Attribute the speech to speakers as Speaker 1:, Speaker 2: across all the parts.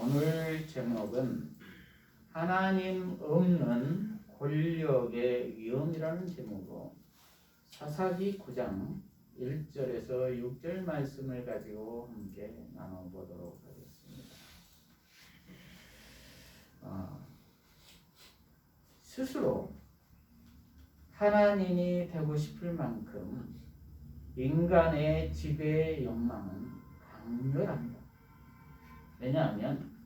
Speaker 1: 오늘 제목은 하나님 없는 권력의 위험이라는 제목으로 사사기 9장 1절에서 6절 말씀을 가지고 함께 나눠보도록 하겠습니다. 스스로 하나님이 되고 싶을 만큼 인간의 지배의 욕망은 강렬합니다. 왜냐하면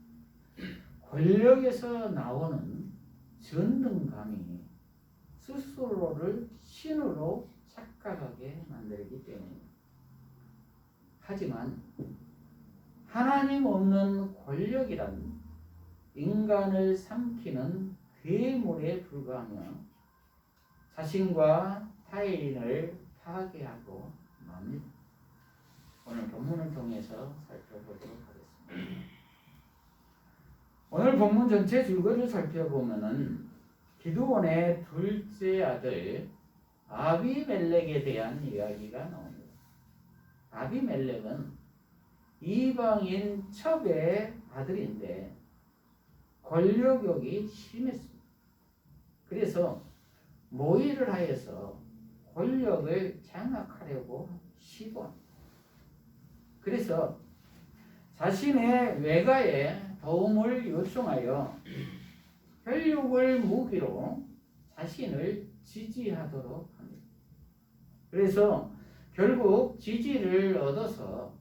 Speaker 1: 권력에서 나오는 전능감이 스스로를 신으로 착각하게 만들기 때문입니다. 하지만 하나님 없는 권력이란 인간을 삼키는 괴물에 불과하며 자신과 타인을 파괴하고 맙니다. 오늘 본문을 통해서 살펴보도록 하겠습니다. 오늘 본문 전체 줄거리를 살펴보면은 기드온의 둘째 아들 아비멜렉에 대한 이야기가 나옵니다. 아비멜렉은 이방인 첩의 아들인데 권력욕이 심했습니다. 그래서 모의를 하여서 권력을 장악하려고 시도합니다. 그래서 자신의 외가에 도움을 요청하여 혈육을 무기로 자신을 지지하도록 합니다. 그래서 결국 지지를 얻어서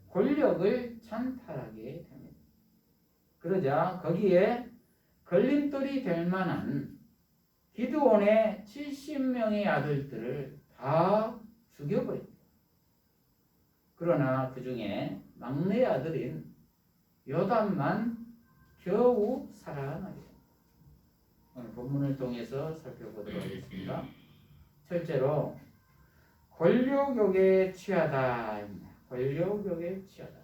Speaker 1: 권력을 찬탈하게 됩니다. 그러자 거기에 걸림돌이 될 만한 기드온의 70명의 아들들을 다 죽여버립니다. 그러나 그 중에 막내 아들인 요담만 겨우 살아나게 됩니다. 오늘 본문을 통해서 살펴보도록 하겠습니다. 첫째로 권력욕에 취하다. 권력욕에 취하다.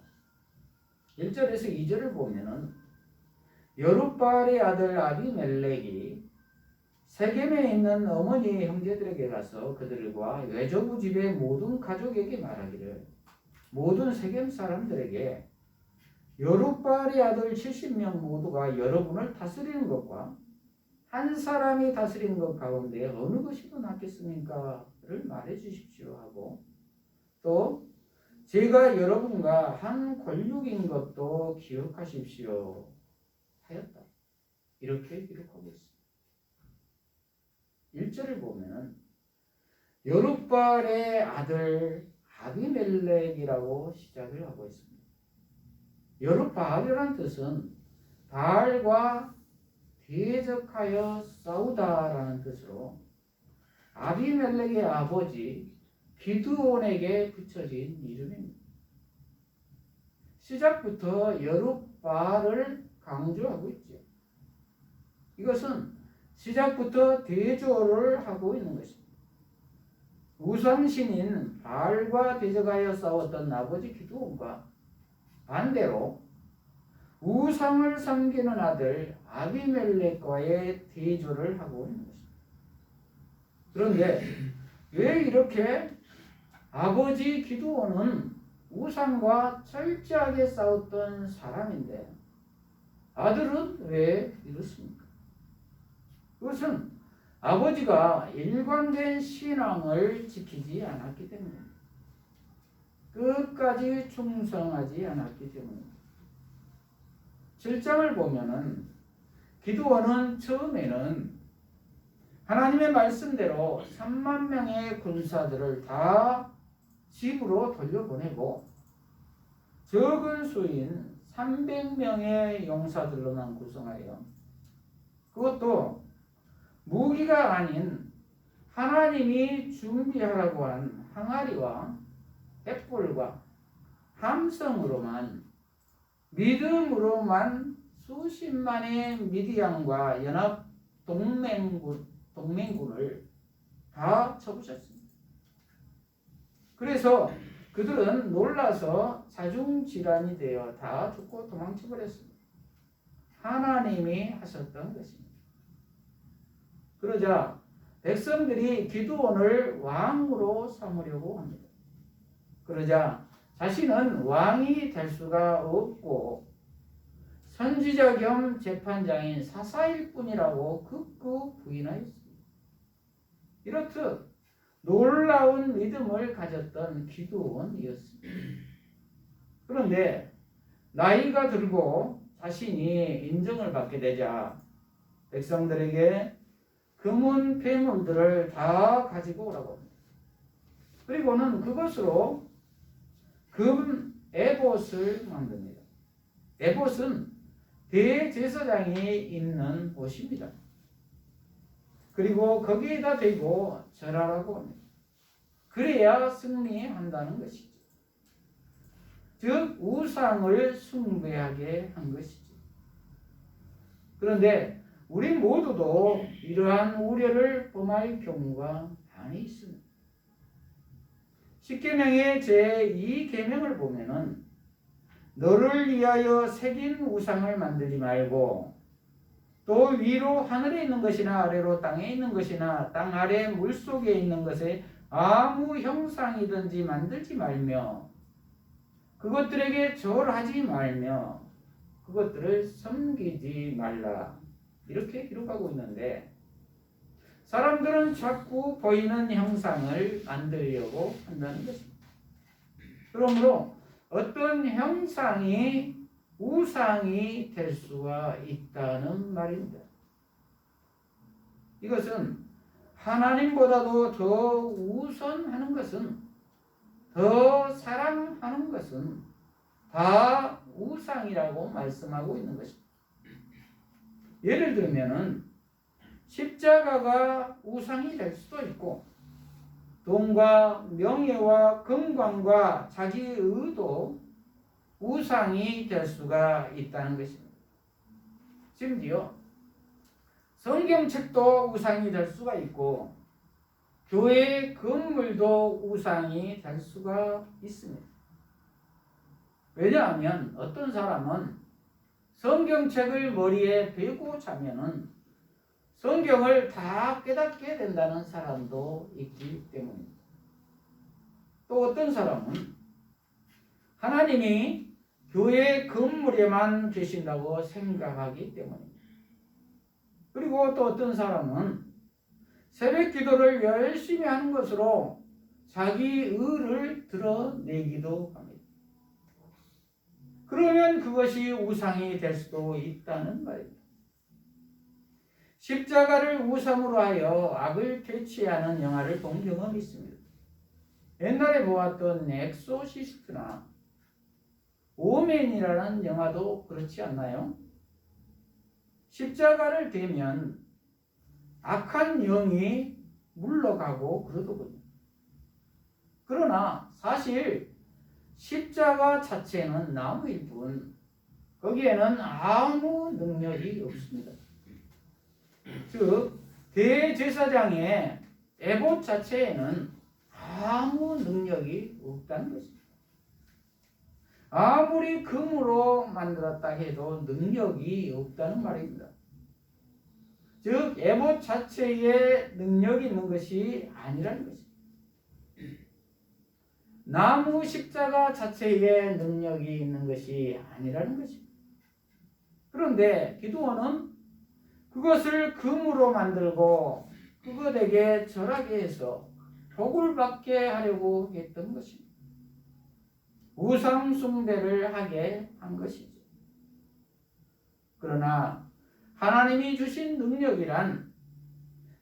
Speaker 1: 1절에서 2절을 보면은 여룻바알의 아들 아비멜렉이 세겜에 있는 어머니의 형제들에게 가서 그들과 외조부 집의 모든 가족에게 말하기를 모든 세겜 사람들에게 여룻바알의 아들 70명 모두가 여러분을 다스리는 것과 한 사람이 다스리는 것 가운데 어느 것이 더 낫겠습니까?를 말해 주십시오 하고 또 제가 여러분과 한 권력인 것도 기억하십시오 하였다. 이렇게 기록하고 있습니다. 1절을 보면 여룻바알의 아들 아비멜렉이라고 시작을 하고 있습니다. 여룻바알이라는 뜻은 바알과 대적하여 싸우다라는 뜻으로 아비멜렉의 아버지 기드온에게 붙여진 이름입니다. 시작부터 여룻바알을 강조하고 있죠. 이것은 시작부터 대조를 하고 있는 것입니다. 우상신인 바알과 대적하여 싸웠던 아버지 기드온과 반대로 우상을 섬기는 아들 아비멜렉과의 대조를 하고 있는 것입니다. 그런데 왜 이렇게 아버지 기드온은 우상과 철저하게 싸웠던 사람인데 아들은 왜 이렇습니까? 그것은 아버지가 일관된 신앙을 지키지 않았기 때문입니다. 끝까지 충성하지 않았기 때문입니다. 7장을 보면은 기드온은 처음에는 하나님의 말씀대로 3만 명의 군사들을 다 집으로 돌려보내고 적은 수인 300명의 용사들로만 구성하여 그것도 무기가 아닌 하나님이 준비하라고 한 항아리와 횃불과 함성으로만 믿음으로만 수십만의 미디안과 연합 동맹군을 다 쳐부셨습니다. 그래서 그들은 놀라서 자중질환이 되어 다 죽고 도망쳐버렸습니다. 하나님이 하셨던 것입니다. 그러자 백성들이 기드온을 왕으로 삼으려고 합니다. 그러자 자신은 왕이 될 수가 없고 선지자 겸 재판장인 사사일 뿐이라고 극구 부인하였습니다. 이렇듯 놀라운 믿음을 가졌던 기드온이었습니다. 그런데 나이가 들고 자신이 인정을 받게 되자 백성들에게 금은 폐물들을 다 가지고 오라고 합니다. 그리고는 그것으로 금 에봇을 만듭니다. 에봇은 대제사장이 있는 옷입니다. 그리고 거기에다 대고 절하라고 합니다. 그래야 승리한다는 것이죠. 즉 우상을 숭배하게 한 것이죠. 그런데 우리 모두도 이러한 우려를 범할 경우가 많이 있습니다. 십계명의 제2계명을 보면은 너를 위하여 새긴 우상을 만들지 말고 또 위로 하늘에 있는 것이나 아래로 땅에 있는 것이나 땅 아래 물속에 있는 것에 아무 형상이든지 만들지 말며 그것들에게 절하지 말며 그것들을 섬기지 말라. 이렇게 기록하고 있는데 사람들은 자꾸 보이는 형상을 만들려고 한다는 것입니다. 그러므로 어떤 형상이 우상이 될 수가 있다는 말입니다. 이것은 하나님보다도 더 우선하는 것은, 더 사랑하는 것은 다 우상이라고 말씀하고 있는 것입니다. 예를 들면은 십자가가 우상이 될 수도 있고 돈과 명예와 건강과 자기 의도 우상이 될 수가 있다는 것입니다. 심지어 성경책도 우상이 될 수가 있고 교회 건물도 우상이 될 수가 있습니다. 왜냐하면 어떤 사람은 성경책을 머리에 베고 자면은 성경을 다 깨닫게 된다는 사람도 있기 때문입니다. 또 어떤 사람은 하나님이 교회 건물에만 계신다고 생각하기 때문입니다. 그리고 또 어떤 사람은 새벽 기도를 열심히 하는 것으로 자기 의를 드러내기도 합니다. 그러면 그것이 우상이 될 수도 있다는 말입니다. 십자가를 우상으로 하여 악을 퇴치하는 영화를 본 경험이 있습니다. 옛날에 보았던 엑소시스트나 오맨이라는 영화도 그렇지 않나요? 십자가를 대면 악한 영이 물러가고 그러더군요. 그러나 사실 십자가 자체는 나무일 뿐 거기에는 아무 능력이 없습니다. 즉 대제사장의 에봇 자체에는 아무 능력이 없다는 것입니다. 아무리 금으로 만들었다 해도 능력이 없다는 말입니다. 즉 에봇 자체에 능력이 있는 것이 아니라는 것입니다. 나무 십자가 자체에 능력이 있는 것이 아니라는 것입니다. 그런데 기드온은 그것을 금으로 만들고 그것에게 절하게 해서 복을 받게 하려고 했던 것입니다. 우상 숭배를 하게 한 것이죠. 그러나 하나님이 주신 능력이란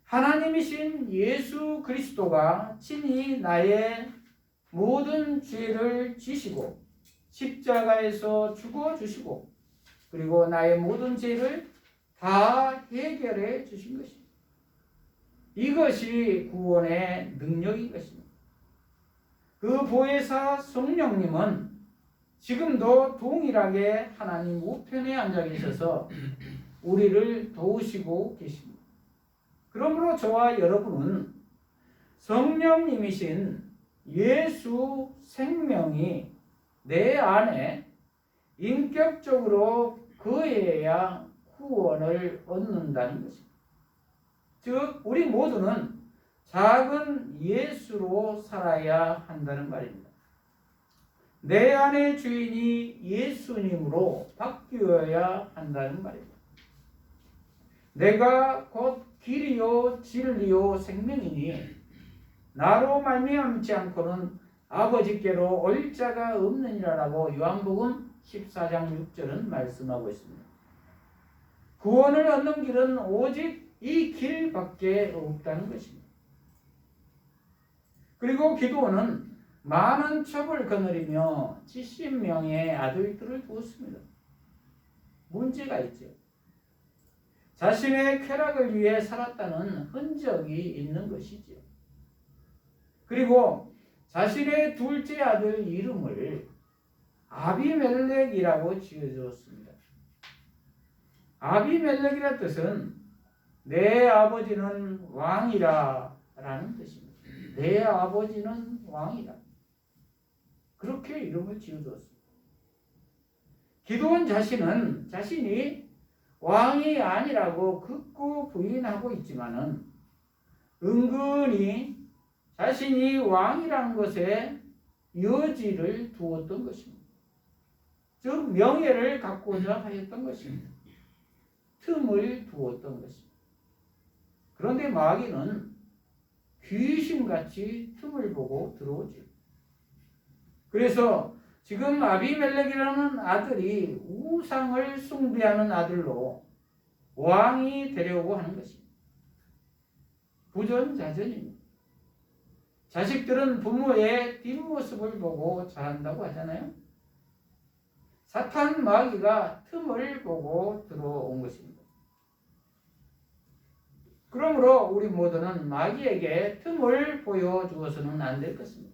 Speaker 1: 하나님이신 예수 그리스도가 친히 나의 모든 죄를 지시고 십자가에서 죽어주시고 그리고 나의 모든 죄를 다 해결해 주신 것입니다. 이것이 구원의 능력인 것입니다. 그 보혜사 성령님은 지금도 동일하게 하나님 우편에 앉아 계셔서 우리를 도우시고 계십니다. 그러므로 저와 여러분은 성령님이신 예수 생명이 내 안에 인격적으로 거해야 구원을 얻는다는 것입니다. 즉 우리 모두는 작은 예수로 살아야 한다는 말입니다. 내 안의 주인이 예수님으로 바뀌어야 한다는 말입니다. 내가 곧 길이요 진리요 생명이니 나로 말미암지 않고는 아버지께로 올 자가 없느니라라고 요한복음 14장 6절은 말씀하고 있습니다. 구원을 얻는 길은 오직 이 길밖에 없다는 것입니다. 그리고 기도원은 많은 첩을 거느리며 70명의 아들들을 두었습니다. 문제가 있죠. 자신의 쾌락을 위해 살았다는 흔적이 있는 것이죠. 그리고 자신의 둘째 아들 이름을 아비멜렉이라고 지어주었습니다. 아비멜렉이라는 뜻은 내 아버지는 왕이라 라는 뜻입니다. 내 아버지는 왕이라. 그렇게 이름을 지어주었습니다. 기드온 자신은 자신이 왕이 아니라고 극구 부인하고 있지만은 은근히 자신이 왕이라는 것에 여지를 두었던 것입니다. 즉 명예를 갖고자 하였던 것입니다. 틈을 두었던 것입니다. 그런데 마귀는 귀신같이 틈을 보고 들어오죠. 그래서 지금 아비멜렉이라는 아들이 우상을 숭배하는 아들로 왕이 되려고 하는 것입니다. 부전자전입니다. 자식들은 부모의 뒷모습을 보고 자란다고 하잖아요. 사탄 마귀가 틈을 보고 들어온 것입니다. 그러므로 우리 모두는 마귀에게 틈을 보여주어서는 안 될 것입니다.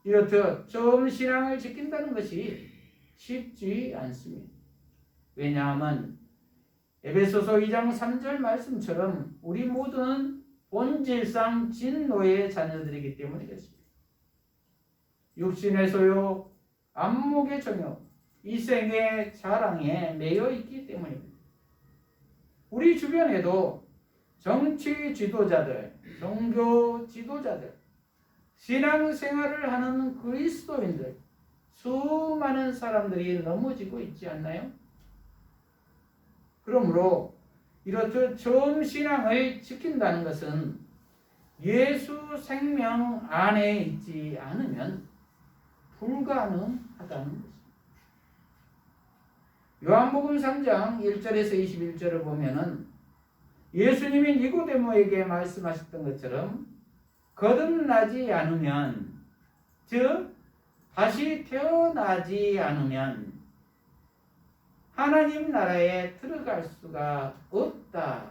Speaker 1: 이렇듯 처음 신앙을 지킨다는 것이 쉽지 않습니다. 왜냐하면 에베소서 2장 3절 말씀처럼 우리 모두는 본질상 진노의 자녀들이기 때문에 그렇습니다. 육신의 소유, 안목의 정욕, 이생의 자랑에 매여 있기 때문입니다. 우리 주변에도 정치 지도자들, 종교 지도자들, 신앙생활을 하는 그리스도인들, 수많은 사람들이 넘어지고 있지 않나요? 그러므로 이렇듯 처음 신앙을 지킨다는 것은 예수 생명 안에 있지 않으면 불가능하다는 것입니다. 요한복음 3장 1절에서 21절을 보면은 예수님이 니고데모에게 말씀하셨던 것처럼 거듭나지 않으면, 즉 다시 태어나지 않으면 하나님 나라에 들어갈 수가 없다는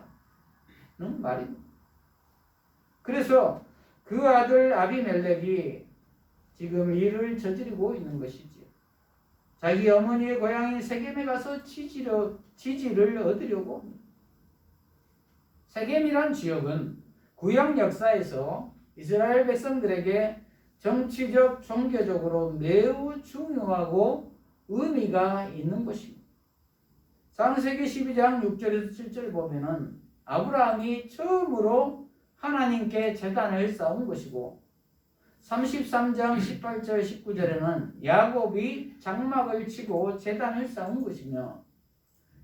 Speaker 1: 말입니다. 그래서 그 아들 아비멜렉이 지금 일을 저지르고 있는 것이지요. 자기 어머니의 고향인 세겜에 가서 지지를 얻으려고 합니다. 세겜이란 지역은 구약 역사에서 이스라엘 백성들에게 정치적, 종교적으로 매우 중요하고 의미가 있는 것입니다. 창세기 12장 6절에서 7절 보면은 아브라함이 처음으로 하나님께 제단을 쌓은 것이고 33장 18절 19절에는 야곱이 장막을 치고 제단을 쌓은 것이며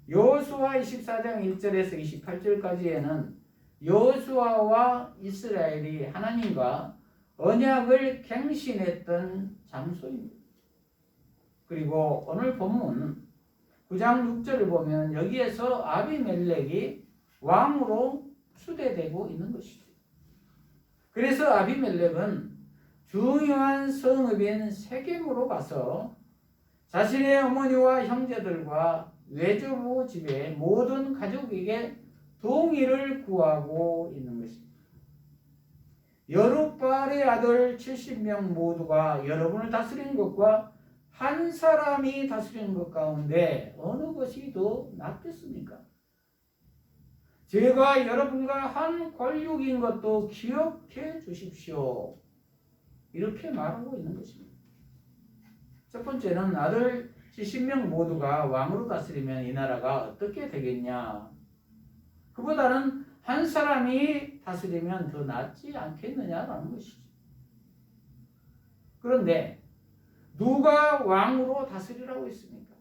Speaker 1: 여호수아 24장 1절에서 28절까지에는 여호수아와 이스라엘이 하나님과 언약을 갱신했던 장소입니다. 그리고 오늘 본문 9장 6절을 보면 여기에서 아비멜렉이 왕으로 추대되고 있는 것이죠. 그래서 아비멜렉은 중요한 성읍인 세겜으로 가서 자신의 어머니와 형제들과 외조부 집의 모든 가족에게 동의를 구하고 있는 것입니다. 여룻바알의 아들 70명 모두가 여러분을 다스리는 것과 한 사람이 다스리는 것 가운데 어느 것이 더 낫겠습니까? 제가 여러분과 한 권력인 것도 기억해 주십시오. 이렇게 말하고 있는 것입니다. 첫 번째는 아들 70명 모두가 왕으로 다스리면 이 나라가 어떻게 되겠냐. 그보다는 한 사람이 다스리면 더 낫지 않겠느냐라는 것이죠. 그런데 누가 왕으로 다스리라고 했습니까?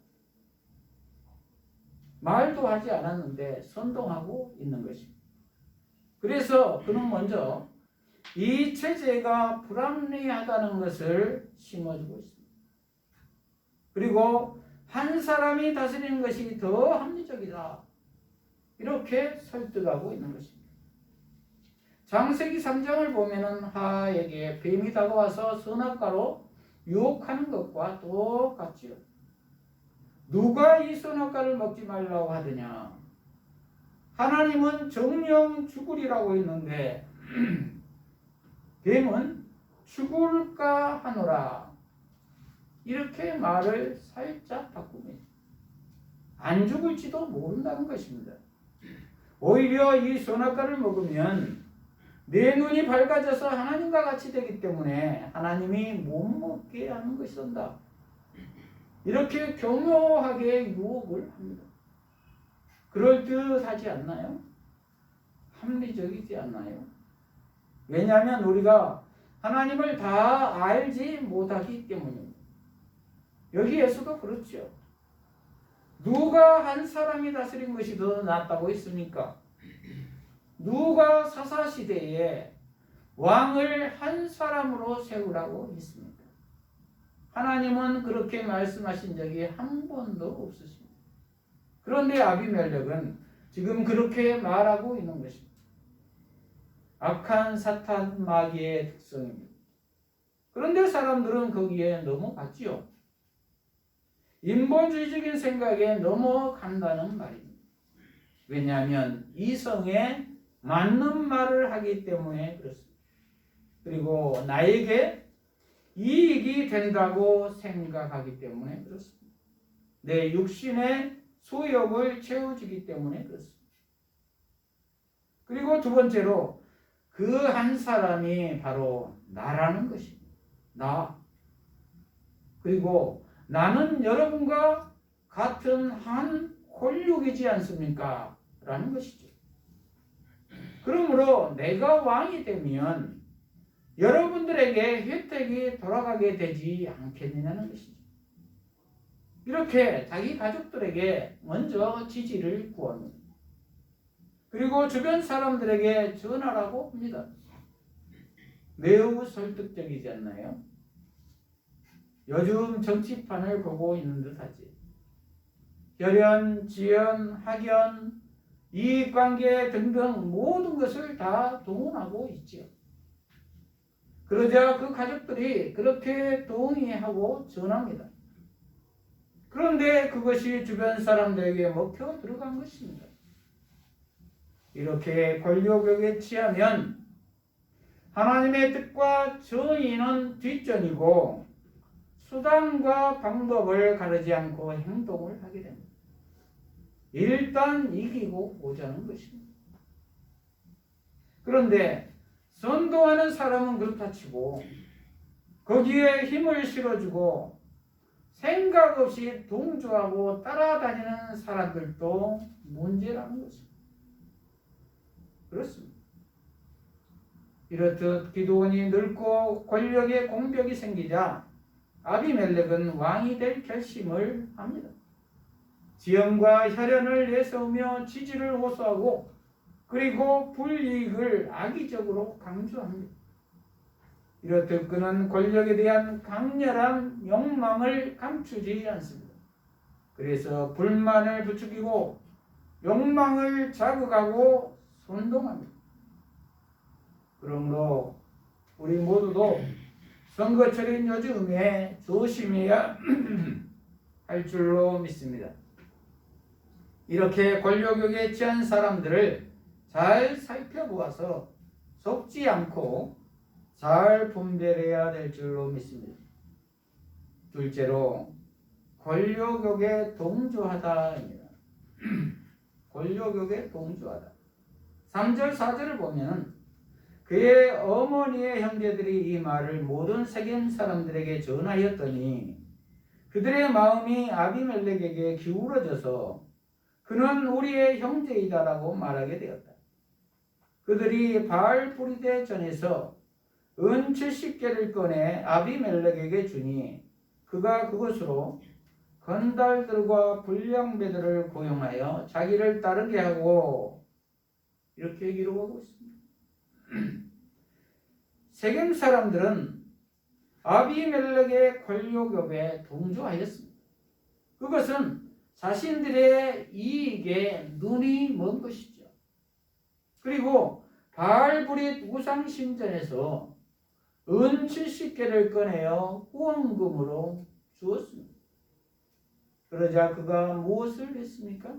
Speaker 1: 말도 하지 않았는데 선동하고 있는 것입니다. 그래서 그는 먼저 이 체제가 불합리하다는 것을 심어주고 있습니다. 그리고 한 사람이 다스리는 것이 더 합리적이다. 이렇게 설득하고 있는 것입니다. 창세기 3장을 보면은 하에게 뱀이 다가와서 선악과로 유혹하는 것과 똑같지요. 누가 이 선악과를 먹지 말라고 하더냐? 하나님은 정령 죽으리라고 했는데 뱀은 죽을까 하노라. 이렇게 말을 살짝 바꾸면 안 죽을지도 모른다는 것입니다. 오히려 이 선악과를 먹으면 내 눈이 밝아져서 하나님과 같이 되기 때문에 하나님이 못 먹게 하는 것이란다. 이렇게 교묘하게 유혹을 합니다. 그럴듯하지 않나요? 합리적이지 않나요? 왜냐하면 우리가 하나님을 다 알지 못하기 때문입니다. 여기에서도 그렇죠. 누가 한 사람이 다스린 것이 더 낫다고 했습니까? 누가 사사시대에 왕을 한 사람으로 세우라고 했습니까? 하나님은 그렇게 말씀하신 적이 한 번도 없으십니다. 그런데 아비멜렉은 지금 그렇게 말하고 있는 것입니다. 악한 사탄 마귀의 특성입니다. 그런데 사람들은 거기에 넘어갔지요. 인본주의적인 생각에 넘어간다는 말입니다. 왜냐하면 이성에 맞는 말을 하기 때문에 그렇습니다. 그리고 나에게 이익이 된다고 생각하기 때문에 그렇습니다. 내 육신의 소욕을 채워주기 때문에 그렇습니다. 그리고 두 번째로 그 한 사람이 바로 나라는 것입니다. 나. 그리고 나는 여러분과 같은 한 홀육이지 않습니까? 라는 것이죠. 그러므로 내가 왕이 되면 여러분들에게 혜택이 돌아가게 되지 않겠느냐는 것이죠. 이렇게 자기 가족들에게 먼저 지지를 구합니다. 그리고 주변 사람들에게 전하라고 합니다. 매우 설득적이지 않나요? 요즘 정치판을 보고 있는 듯하지. 혈연, 지연, 학연, 이익관계 등등 모든 것을 다 동원하고 있지요. 그러자 그 가족들이 그렇게 동의하고 전합니다. 그런데 그것이 주변 사람들에게 먹혀 들어간 것입니다. 이렇게 권력욕에 취하면 하나님의 뜻과 정의는 뒷전이고 수단과 방법을 가르지 않고 행동을 하게 됩니다. 일단 이기고 오자는 것입니다. 그런데 선동하는 사람은 그렇다 치고 거기에 힘을 실어주고 생각 없이 동조하고 따라다니는 사람들도 문제라는 것입니다. 그렇습니다. 이렇듯 기드온이 늙고 권력의 공벽이 생기자 아비멜렉은 왕이 될 결심을 합니다. 지연과 혈연을 내세우며 지지를 호소하고 그리고 불이익을 악의적으로 강조합니다. 이렇듯 그는 권력에 대한 강렬한 욕망을 감추지 않습니다. 그래서 불만을 부추기고 욕망을 자극하고 선동합니다. 그러므로 우리 모두도 선거철인 요즘에 조심해야 할 줄로 믿습니다. 이렇게 권력욕에 취한 사람들을 잘 살펴보아서 속지 않고 잘 분별해야 될 줄로 믿습니다. 둘째로 권력욕에 동조하다입니다. 권력욕에 동조하다. 3절 4절을 보면 그의 어머니의 형제들이 이 말을 모든 세겜 사람들에게 전하였더니 그들의 마음이 아비멜렉에게 기울어져서 그는 우리의 형제이다라고 말하게 되었다. 그들이 바알브리데 전에서 은 70개를 꺼내 아비멜렉에게 주니 그가 그것으로 건달들과 불량배들을 고용하여 자기를 따르게 하고 이렇게 기록하고 있습니다. 세겜 사람들은 아비멜렉의 권력욕에 동조하였습니다. 그것은 자신들의 이익에 눈이 먼 것이죠. 그리고 바알브릿 우상 신전에서 은 70개를 꺼내어 후원금으로 주었습니다. 그러자 그가 무엇을 했습니까?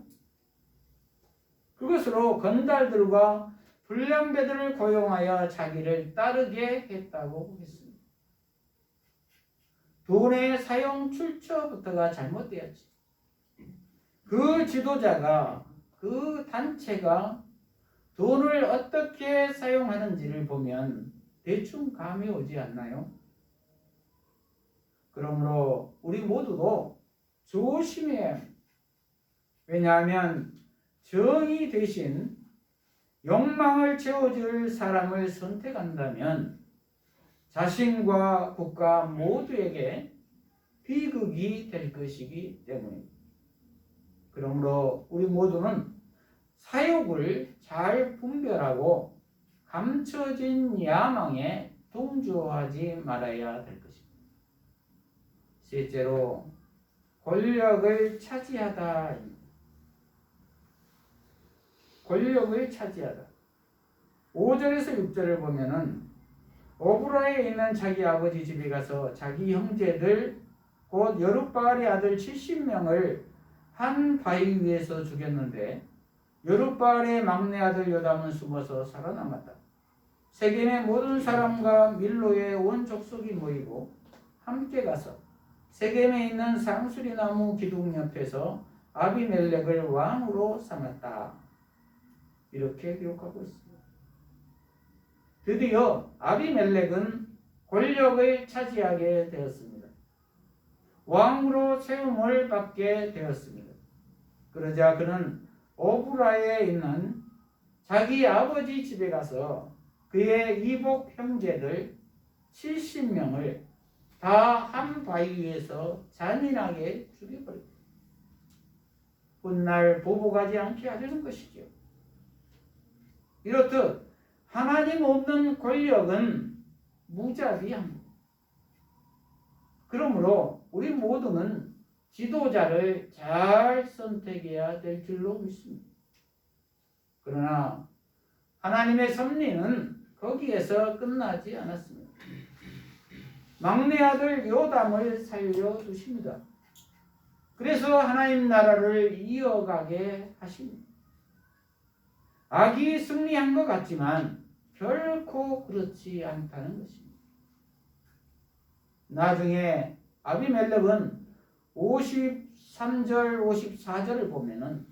Speaker 1: 그것으로 건달들과 불량배들을 고용하여 자기를 따르게 했다고 했습니다. 돈의 사용 출처부터가 잘못되었지. 그 지도자가, 그 단체가 돈을 어떻게 사용하는지를 보면 대충 감이 오지 않나요? 그러므로 우리 모두도 조심해야 합니다. 왜냐하면 정의 대신 욕망을 채워줄 사람을 선택한다면 자신과 국가 모두에게 비극이 될 것이기 때문입니다. 그러므로 우리 모두는 사욕을 잘 분별하고 감춰진 야망에 동조하지 말아야 될 것입니다. 셋째로 권력을 차지하다. 권력을 차지하다. 5절에서 6절을 보면은 오브라에 있는 자기 아버지 집에 가서 자기 형제들 곧 여룻바알의 아들 70명을 한 바위 위에서 죽였는데 여룻바알의 막내 아들 요담은 숨어서 살아남았다. 세겜의 모든 사람과 밀로의 온 족속이 모이고 함께 가서 세겜에 있는 상수리나무 기둥 옆에서 아비멜렉을 왕으로 삼았다. 이렇게 기록하고 있습니다. 드디어 아비멜렉은 권력을 차지하게 되었습니다. 왕으로 세움을 받게 되었습니다. 그러자 그는 오브라에 있는 자기 아버지 집에 가서 그의 이복 형제들 70명을 다 한 바위 위에서 잔인하게 죽여버립니다. 훗날 보복하지 않게 하려는 것이죠. 이렇듯 하나님 없는 권력은 무자비합니다. 그러므로 우리 모두는 지도자를 잘 선택해야 될 줄로 믿습니다. 그러나 하나님의 섭리는 거기에서 끝나지 않았습니다. 막내 아들 요담을 살려두십니다. 그래서 하나님 나라를 이어가게 하십니다. 악이 승리한 것 같지만 결코 그렇지 않다는 것입니다. 나중에 아비멜렉은 53절, 54절을 보면은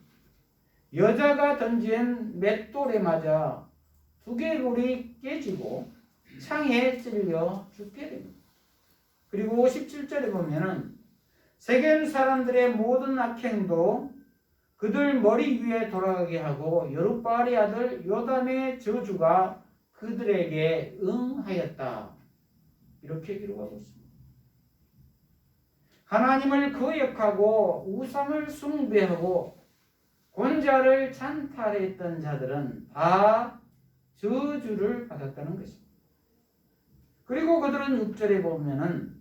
Speaker 1: 여자가 던진 맷돌에 맞아 두개골이 깨지고 창에 찔려 죽게 됩니다. 그리고 57절에 보면은 세겜 사람들의 모든 악행도 그들 머리 위에 돌아가게 하고 여룻바알의 아들 요담의 저주가 그들에게 응하였다. 이렇게 기록하고 있습니다. 하나님을 거역하고 우상을 숭배하고 권자를 찬탈했던 자들은 다 저주를 받았다는 것입니다. 그리고 그들은 6절에 보면은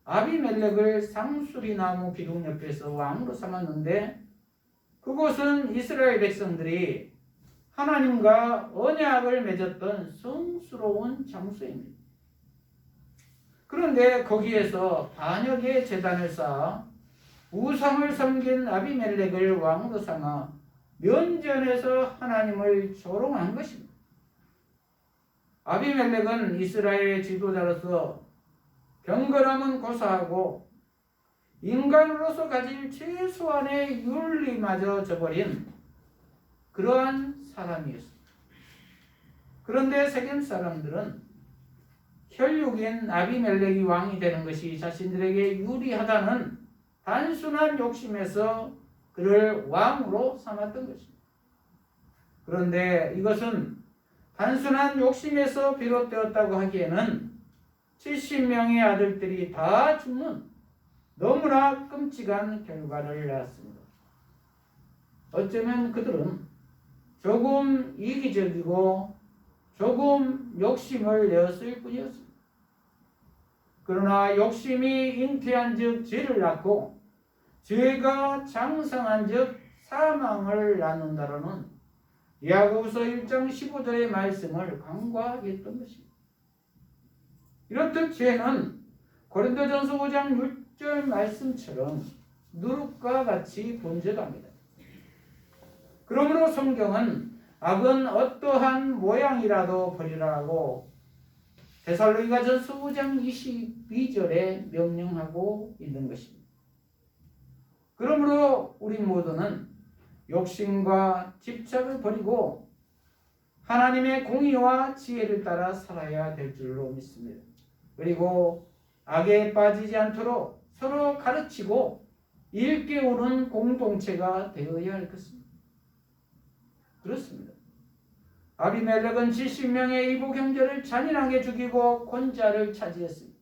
Speaker 1: 아비멜렉을 상수리나무 기둥 옆에서 왕으로 삼았는데 그곳은 이스라엘 백성들이 하나님과 언약을 맺었던 성스러운 장소입니다. 그런데 거기에서 반역의 제단을 쌓아 우상을 섬긴 아비멜렉을 왕으로 삼아 면전에서 하나님을 조롱한 것입니다. 아비멜렉은 이스라엘의 지도자로서 경건함은 고사하고 인간으로서 가진 최소한의 윤리마저 저버린 그러한 사람이었습니다. 그런데 세겜 사람들은 혈육인 아비멜렉이 왕이 되는 것이 자신들에게 유리하다는 단순한 욕심에서 그를 왕으로 삼았던 것입니다. 그런데 이것은 단순한 욕심에서 비롯되었다고 하기에는 70명의 아들들이 다 죽는 너무나 끔찍한 결과를 낳았습니다. 어쩌면 그들은 조금 이기적이고 조금 욕심을 내었을 뿐이었습니다. 그러나 욕심이 잉태한 즉 죄를 낳고 죄가 장성한 즉 사망을 낳는다라는 야고보서 1장 15절의 말씀을 간과했던 것입니다. 이렇듯 죄는 고린도전서 5장 6절 말씀처럼 누룩과 같이 번져갑니다. 그러므로 성경은 악은 어떠한 모양이라도 버리라고 데살로니가전서 5장 22절에 명령하고 있는 것입니다. 그러므로 우리 모두는 욕심과 집착을 버리고 하나님의 공의와 지혜를 따라 살아야 될 줄로 믿습니다. 그리고 악에 빠지지 않도록 서로 가르치고 일깨우는 공동체가 되어야 할 것입니다. 그렇습니다. 아비멜렉은 70명의 이복 형제를 잔인하게 죽이고 권자를 차지했습니다.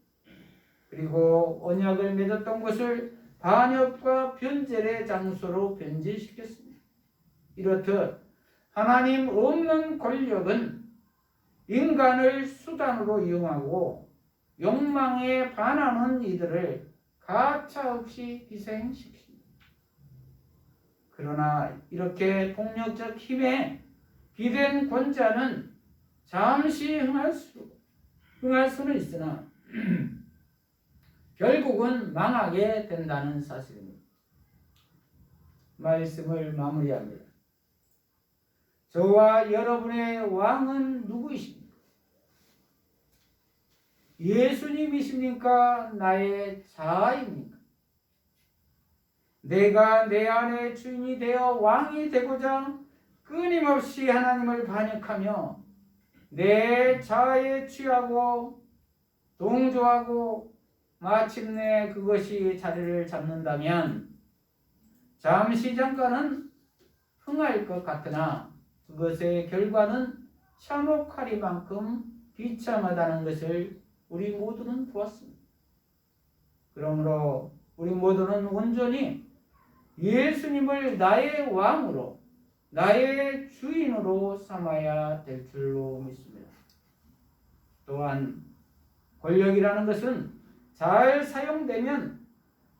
Speaker 1: 그리고 언약을 맺었던 곳을 반역과 변절의 장소로 변질시켰습니다. 이렇듯 하나님 없는 권력은 인간을 수단으로 이용하고 욕망에 반하는 이들을 가차없이 희생시킵니다. 그러나 이렇게 폭력적 힘에 기댄 권자는 잠시 흥할 수는 있으나 결국은 망하게 된다는 사실입니다. 말씀을 마무리합니다. 저와 여러분의 왕은 누구이십니까? 예수님이십니까? 나의 자아입니까? 내가 내 안에 주인이 되어 왕이 되고자 끊임없이 하나님을 반역하며 내 자아에 취하고 동조하고 마침내 그것이 자리를 잡는다면 잠시 잠깐은 흥할 것 같으나 그것의 결과는 참혹하리만큼 비참하다는 것을 우리 모두는 보았습니다. 그러므로 우리 모두는 온전히 예수님을 나의 왕으로 나의 주인으로 삼아야 될 줄로 믿습니다. 또한 권력이라는 것은 잘 사용되면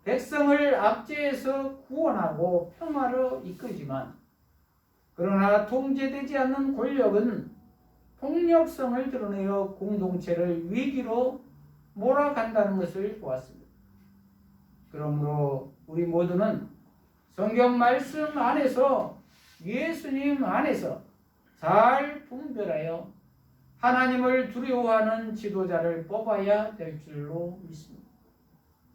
Speaker 1: 백성을 압제해서 구원하고 평화로 이끌지만 그러나 통제되지 않는 권력은 폭력성을 드러내어 공동체를 위기로 몰아간다는 것을 보았습니다. 그러므로 우리 모두는 성경 말씀 안에서 예수님 안에서 잘 분별하여 하나님을 두려워하는 지도자를 뽑아야 될 줄로 믿습니다.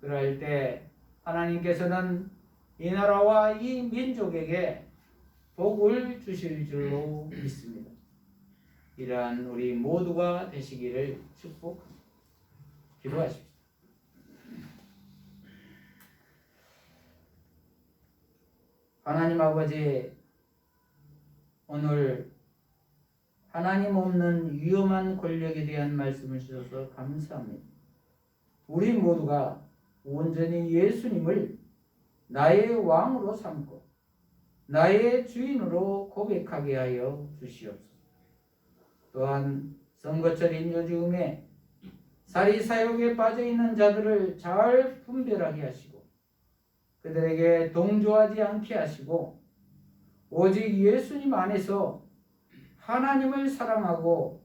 Speaker 1: 그럴 때 하나님께서는 이 나라와 이 민족에게 복을 주실 줄로 믿습니다. 이러한 우리 모두가 되시기를 축복합니다. 기도하십시오. 하나님 아버지, 오늘 하나님 없는 위험한 권력에 대한 말씀을 주셔서 감사합니다. 우리 모두가 온전히 예수님을 나의 왕으로 삼고 나의 주인으로 고백하게 하여 주시옵소서. 또한 선거철인 요즘에 사리사욕에 빠져있는 자들을 잘 분별하게 하시고 그들에게 동조하지 않게 하시고 오직 예수님 안에서 하나님을 사랑하고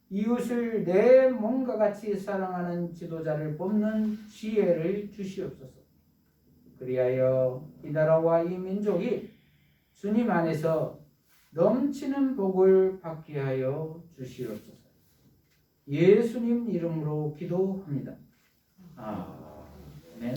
Speaker 1: 이웃을 내 몸과 같이 사랑하는 지도자를 뽑는 지혜를 주시옵소서. 그리하여 이 나라와 이 민족이 주님 안에서 넘치는 복을 받게 하여 주시옵소서. 예수님 이름으로 기도합니다. 아멘.